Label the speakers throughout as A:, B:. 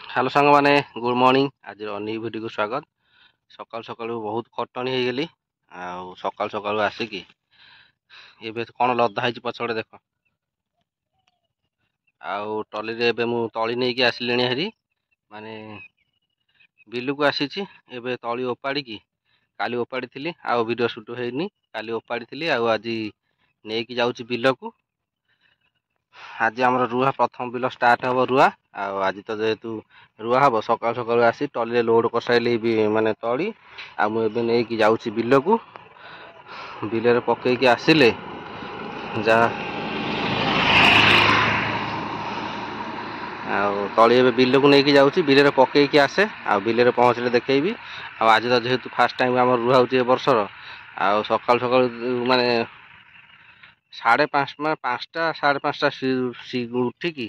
A: Hello सांग माने good morning. आज न्यू वीडियो को स्वागत। सकाल सकाल बहुत खटणी हो गली। सकाल सकाल आसिकी एबे कौन लदा है पछड़े देख। आउ टली रे एबे मु तली नहीं कि आसिलेनी हेरी माने बिलु को आसीची। एबे तली ओपाड़ी की काली ओपाड़ी थी आउ वीडियो शूट होनी। काली ओपाड़ी थी आज नहीं कि जाऊँ बिल को। आज आम रुआ प्रथम बिल स्टार्ट हम रुआ। आज तो जेहेतु रुआ हम सकाल सकाल आसी टली लोड कर सारे माने तली आबे नहीं जाऊँ बिल को। बिल पकईकि आसिले जा तली ए बिल को लेकिन जाऊँगी बिल पकईकि आसे बिल पहुँचले देखी। आज तो जेहेतु फास्ट टाइम आम रुआ हो बर्षर सकाल सकाल माने 5:30 5टा 5:30 उठिकी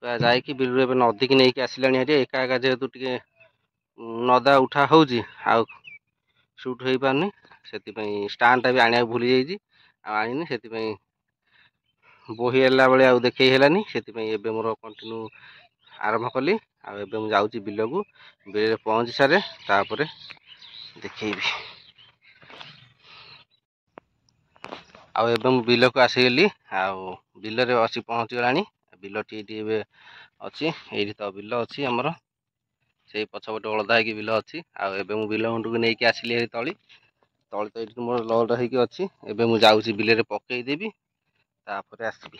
A: जाकि बिलू ए नदी की नहीं आसिला एका एका जेहेतु टे नदा उठा हो सुट हो पारनी से स्टांडटा भी आने भूली जाइए आनी से बोही एला बेले आउ देखई हेलानी से मोर कंटिन्यू आरंभ कली। आबे मु जाऊँ बिल को बिल पहुँची सारे तापर देखी। आबे बिल को आसीगली बिल अच्छी पहुँची गलानी। बिल टी अच्छी ये तो बिल अच्छी आमर से पछपटे अलदा हो बिल अच्छी। आबे मु बिल मुंड को लेकिन आसिली तली तली तो ये मोर लड होगी अच्छी। एबे मु जाऊँ बिल पकईदेवी तापर आसबि।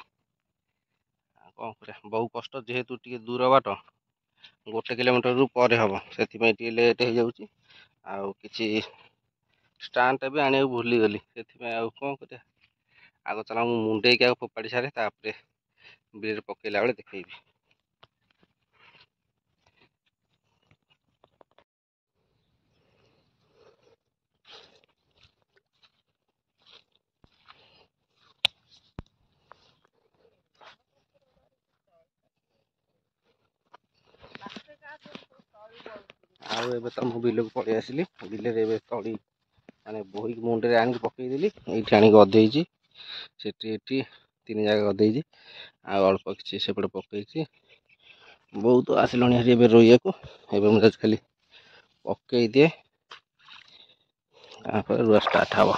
A: कौन कर बहु कष्ट जेहेतु टे दूर बाट 1 किलोमीटर रु पर हम से लेट हो जाऊँगी। कि स्टांडटा भी आने भूली गली से कौन कर आग चला मुंडे क्या फोपाड़ी सारे तापर बिल पकईला बेले देखी। आबे तो मु बिल को पलि आसिली बिल तली माने बोही मुंडे आनी पकईदेली ये आनी गदेजी से 3 जगह गदेजी अल्प किसी सेपटे पकई बहुत आसिल रोइया को। मुझे खाली पकई दिए रुआ स्टार्ट हम।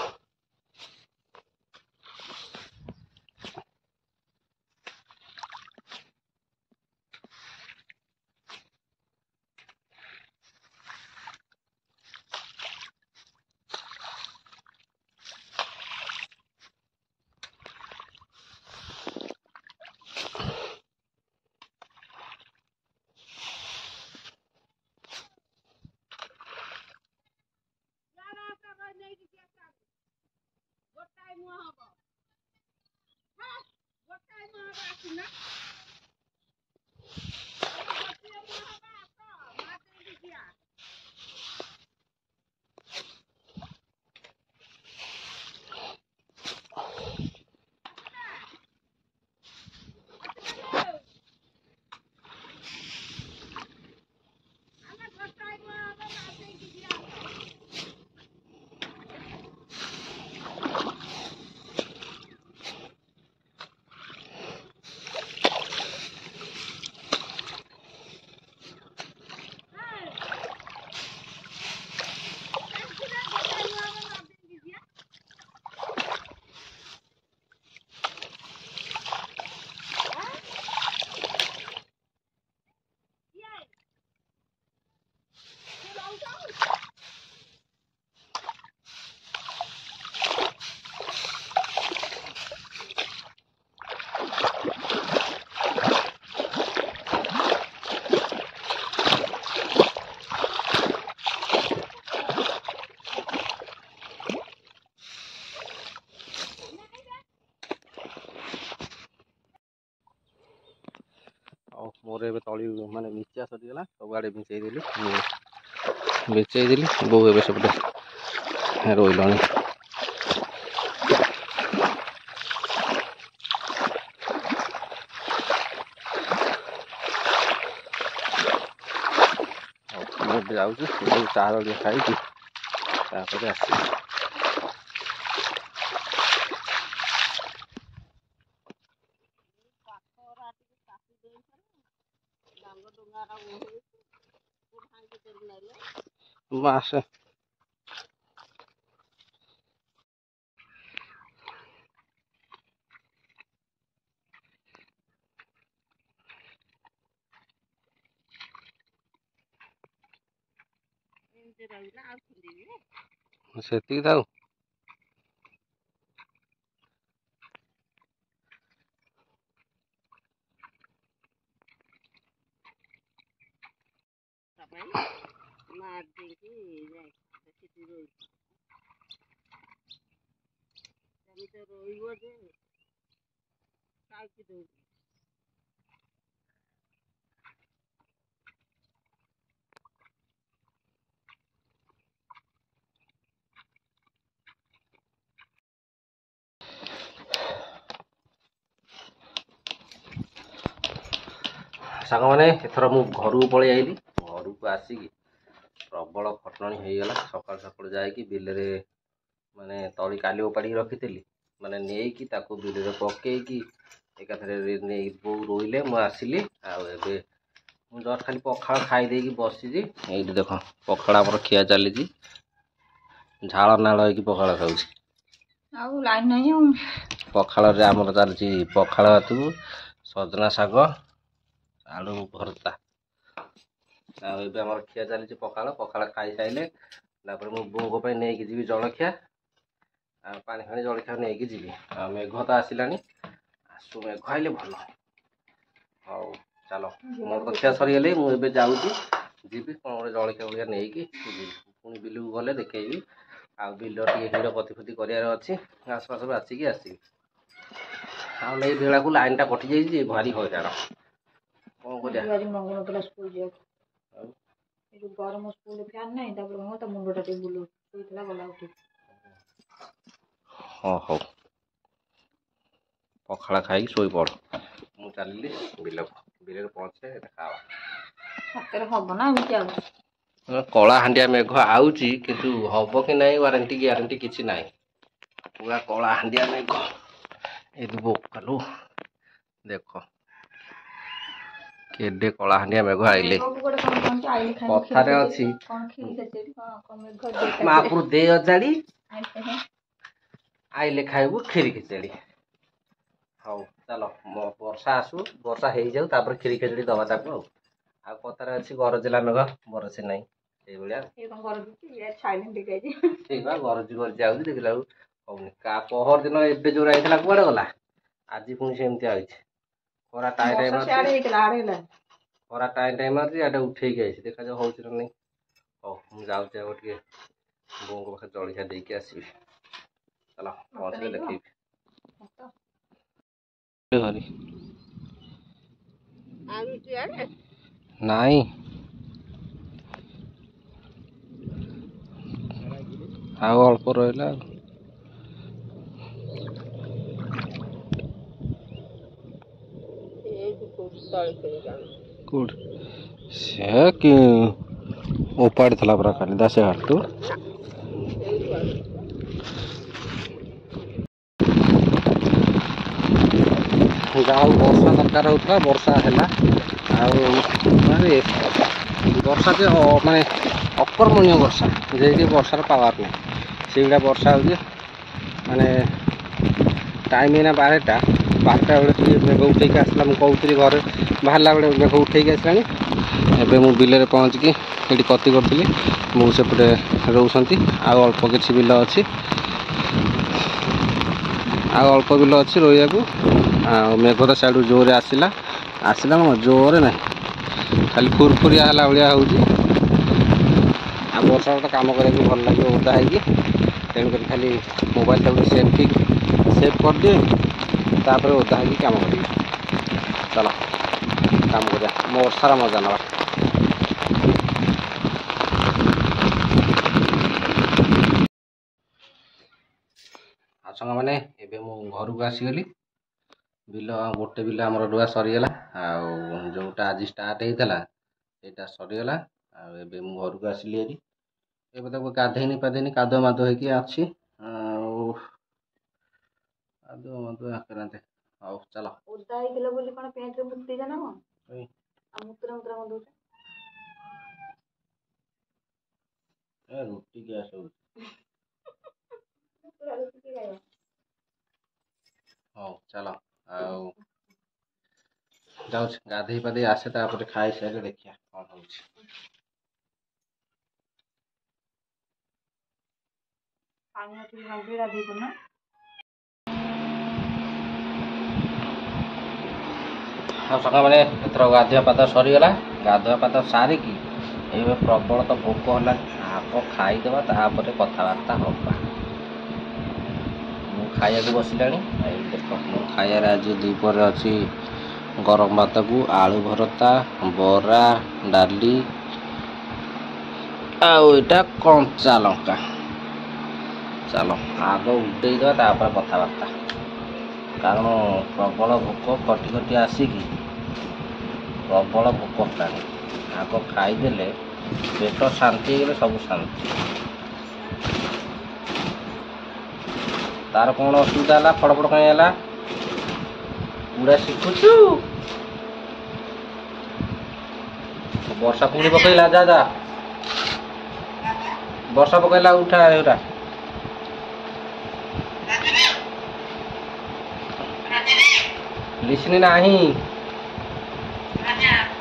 A: मोर ए तली माने मिचा सरीगला सब आड़े मिचेदेली मिचेदेली बो ए सेपटे रोईला। जाऊँ चार खाई आस ମାସେ ସେତିକି ଥାଉ। ସାଙ୍ଗମାନେ ଏଥର ମୁଁ ଘରକୁ ପଳେଇ ଆଇଲି। ଘରକୁ ଆସିକି ପ୍ରବଳ ଖଟଣି ହେଇଗଲା। ସକାଳୁ ସକାଳୁ ଯାଇକି ବିଲରେ ମାନେ ତଳି କାଲି ଓପାଡ଼ିକି ରଖିଥିଲି, ମାନେ ନେଇକି ତାକୁ ବିଲରେ ପକେଇକି ଏକାଥରେ ନେଇ ବୋଉ ରୋଇଲେ ମୁଁ ଆସିଲି। ଆଉ ଏବେ ମୁଁ ଜଷ୍ଟ ଖାଲି ପଖାଳ ଖାଇ ଦେଇକି ବସିଛି। ଏଇଠି ଦେଖ ପଖାଳ ଆମର ଖିଆ ଚାଲିଛି। ଝାଳ ନାଳ ହେଇକି ପଖାଳ ଖାଉଛି।
B: ଆଉ ଲାଇନ୍ ନାହିଁ ଆଉ।
A: ପଖାଳରେ ଆମର ଚାଲିଛି ପଖାଳ ଭାତକୁ ସଜନା ଶାଗ ଆଳୁ ଭର୍ତ୍ତା। ଆଉ ଏବେ ଆମର ଖିଆ ଚାଲିଛି ପଖାଳ। ପଖାଳ ଖାଇସାରିଲେ ତାପରେ ମୁଁ ବୋଉଙ୍କ ପାଇଁ ନେଇକି ଯିବି ଜଳଖିଆ। ଆଉ ପାଣି ଫାଣି ଜଳଖିଆ ନେଇକି ଯିବି। ଆଉ ମେଘ ତ ଆସିଲାଣି, ଆସୁ ମେଘ ଆଇଲେ ଭଲ। ହଉ ଚାଲ, ମୋର ତ ଖିଆ ସରିଗଲେ ମୁଁ ଏବେ ଯାଉଛି, ଯିବି କ'ଣ ଗୋଟେ ଜଳଖିଆ ଫଳଖିଆ ନେଇକି ଯିବି। ପୁଣି ବିଲକୁ ଗଲେ ଦେଖେଇବି। ଆଉ ବିଲ ଟିକେ ହିଡ଼ ପୋତି କରିବାର ଅଛି। ଘାସ ଫାସ ବାଛିକି ଆସିବି। ଆଉ ଏଇ ବେଳାକୁ ଲାଇନ୍ ଟା କଟିଯାଇଛି, ଭାରି ହଇରାଣ। କ'ଣ କରିବା?
B: ମଙ୍ଗୁନଥିଲା ସ୍କୁଲ ଯିବାକୁ। ଏ ଯୋଉ ଗରମ ସ୍କୁଲ ଫ୍ୟାନ୍ ନାହିଁ, ତାପରେ ତା ମୁଣ୍ଡ ଟା ଟିକେ ବୁଲଉଛି। ଶୋଇଥିଲା ଗଲା ଉଠିକି।
A: ହଁ ହଉ, ପଖାଳ ଖାଇକି ଶୋଇପଡ଼। ମୁଁ ଚାଲିଲି ବିଲକୁ। ବିଲରେ ପହଞ୍ଚିଲେ ଦେଖା ହବା।
B: ସତରେ ହବ ନା ଏମିତି ଆଉ?
A: କଳା ହାଣ୍ଡିଆ ମେଘ ଆଉଛି, କିନ୍ତୁ ହବ କି ନାହିଁ ୱାରେଣ୍ଟି ଗ୍ୟାରେଣ୍ଟି କିଛି ନାହିଁ। ପୁରା କଳା ହାଣ୍ଡିଆ ମେଘ। ଏଇ ବୋକାଲୁ ଦେଖ କେଡେ କଳା ହାଣ୍ଡିଆ ମେଘ ଆଇଲେ। କଥାରେ ଅଛି ମାପୁରୁ ଦେଇ ଅଜାଡି ଆଇଲେ ଖାଇବୁ କ୍ଷୀରି ଖେଚେଡି। ହଉ ଚାଲ, ବର୍ଷା ଆସୁ, ବର୍ଷା ହେଇଯାଉ, ତାପରେ କ୍ଷୀରି ଖେଚେଡି ଦବା ତାକୁ। ଆଉ କଥାରେ ଅଛି ଗରଜିଲା ମେଘ ବରଷେ ନାହିଁ, ସେଇଭଳିଆ। ସେଇ ବା ଗରଜି ଗରଜି ଆଉଛି, ଦେଖିଲା ବେଳକୁ ହଉନି। ପହର ଦିନ ଏବେ ଯୋଉରା ହେଇଥିଲା କୁଆଡେ ଗଲା? ଆଜି ପୁଣି ସେମିତି ଆଇଛି। ଖରା ଟାଇଁ ଟାଇଁ ମାରୁଛି, ଖରା ଟାଇଁ ଟାଇଁ ମାରୁଛି, ଇଆଡେ ଉଠେଇକି ଆଇଛି। ଦେଖାଯାଉ ହଉଛି ନା ନାଇଁ। ହଉ ମୁଁ ଯାଉଛି, ଆଉ ଟିକେ ବୋଉଙ୍କ ପାଖରେ ଜଳଖିଆ ଦେଇକି ଆସିବି। ଚାଲ ପହଞ୍ଚିଲେ ଦେଖେଇବି। ନାଇଁ, ଆଉ ଅଳ୍ପ ରହିଲା। କୋଉଠି ସେ କି ଉପାଡ଼ିଥିଲା ପରା କାଲି ଦାସେ ଘାଟରୁ। ଯାହା ହଉ ବର୍ଷା ଦରକାର ହଉଥିଲା, ବର୍ଷା ହେଲା। ଆଉ ମାନେ ବର୍ଷା ଯେ ମାନେ ଅକର୍ମଣୀୟ ବର୍ଷା, ଯିଏକି ବର୍ଷାର ପାୱାର ନାହିଁ, ସେଇଭଳିଆ ବର୍ଷା ହେଉଛି। ମାନେ ଟାଇମ୍ ଏଇନା 12ଟା ବେଳେ ଟିକେ ମେଘ ଉଠେଇକି ଆସିଲା। ମୁଁ କହୁଥିଲି ଘରେ ବାହାରିଲା ବେଳେ ମେଘ ଉଠେଇକି ଆସିଲାଣି। ଏବେ ମୁଁ ବିଲରେ ପହଞ୍ଚିକି ଏଠି କତି କରୁଥିଲି। ମୁଁ ସେପଟେ ରହୁଛନ୍ତି। ଆଉ ଅଳ୍ପ କିଛି ବିଲ ଅଛି, ଆଉ ଅଳ୍ପ ବିଲ ଅଛି ରୋଇବାକୁ। ଆଉ ମେଘ ତ ସିଆଡ଼ୁ ଜୋରରେ ଆସିଲା କ'ଣ ଜୋରରେ ନାହିଁ, ଖାଲି ଫୁରଫୁରିଆ ହେଲା ଭଳିଆ ହେଉଛି। ଆଉ ବର୍ଷାରେ ତ କାମ କରିବାକୁ ଭଲ ଲାଗିବ ଓଦା ହେଇକି। ତେଣୁକରି ଖାଲି ମୋବାଇଲଟାକୁ ସେଭ୍ କରିଦିଏ, ତାପରେ ଓଦା ହେଇକି କାମ କରିବି। ଚାଲ କାମ କରିବା, ବର୍ଷାର ମଜା ନେବା। ଆଉ ସାଙ୍ଗମାନେ ଏବେ ମୁଁ ଘରକୁ ଆସିଗଲି। ଗୋଟେ ବିଲ ଆମର ରୁଆ ସରିଗଲା। ଆଉ ଯେଉଁଟା ଆଜି ଷ୍ଟାର୍ଟ ହେଇଥିଲା ସେଇଟା ସରିଗଲା। ଆଉ ଏବେ ମୁଁ ଘରକୁ ଆସିଲି ହେରି। ଏବେ ତାକୁ ଗାଧେଇନି ପାଧେଇନି, କାଦୁଅ ମାଦୁଅ ହେଇକି ଅଛି। ଆଉ କାଦୁଅ ମାଦୁଅ ହାକେନାତେ। ହଉ ଚାଲ।
B: ଓଦା ହେଇଥିଲା ବୋଲି କ'ଣ ପ୍ୟାଣ୍ଟରେ ମୁତି ଦେଇଛ ନା କ'ଣ? ଆଉ ମୁତୁରା ଗନ୍ଧଉଛ।
A: रुटी गैस हो चलो आउ जाऊँ गाधे पाधे आसे खाई सारे देखिया कौन हो सका मैंने एथर गाधुआ पाध सरीगला गाधुआ पाध सारिकी ये प्रबल तो भोक है आग खाईदेवा तापर कथबार्ता हवा खाया बसला देख मु खायार आज दीपर अच्छी गरम भात को आलू भरता बरा डाली आटा कंचा लंका चलो आग उठेदेवा तापर कथबार्ता कारण प्रबल भोक कटी कटी आसिकी प्रबल भोक है आग खाईदे पेट शांति गले सब शांति तार कौन असुविधा है फड़फड़ कहीं है पूरा शिखुचु वर्षा पुणी पकईला जा जा वर्षा पकईला उठा उठा लिसनी नहीं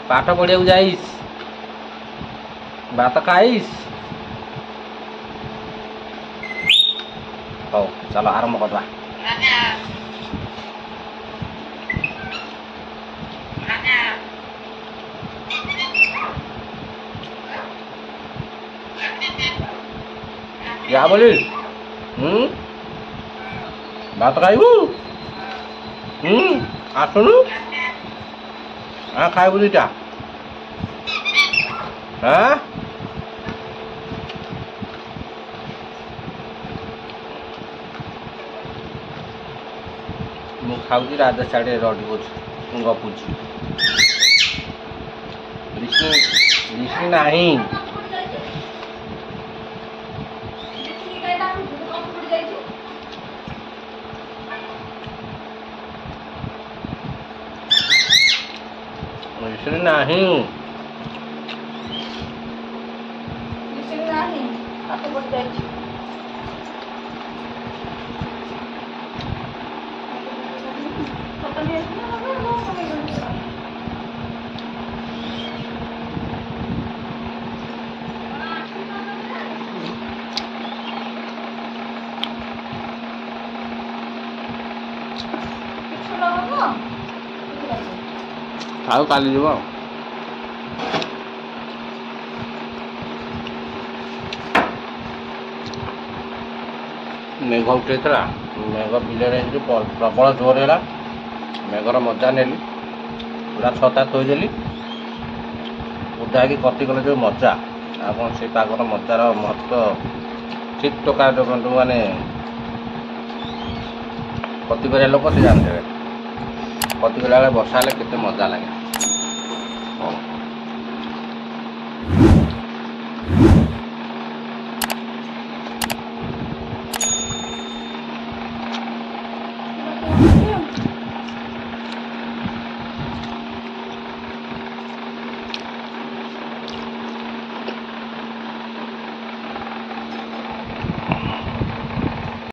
A: पाठ पढ़िया जाइस भात खाइस हो चलो आरंभ करवा क्या बोली भात खाइबू आसुनु हाँ खाइबू दुटा हाँ मु खाऊँ राजा साढ़े रड़ी गपुची लिसनी नहीं लिसनी नहीं खाऊ काली जीव मेघ उठे मेघ बिलरे प्रबल जोर है मेघर मजा नेली पूरा छता थोदेली उदा कि कटिगले जो मजा आप से पागर मजार महत्व ठीक टका जो माने कति लोक से जानते कति गला वर्षा हेल्ले केते मजा लगे।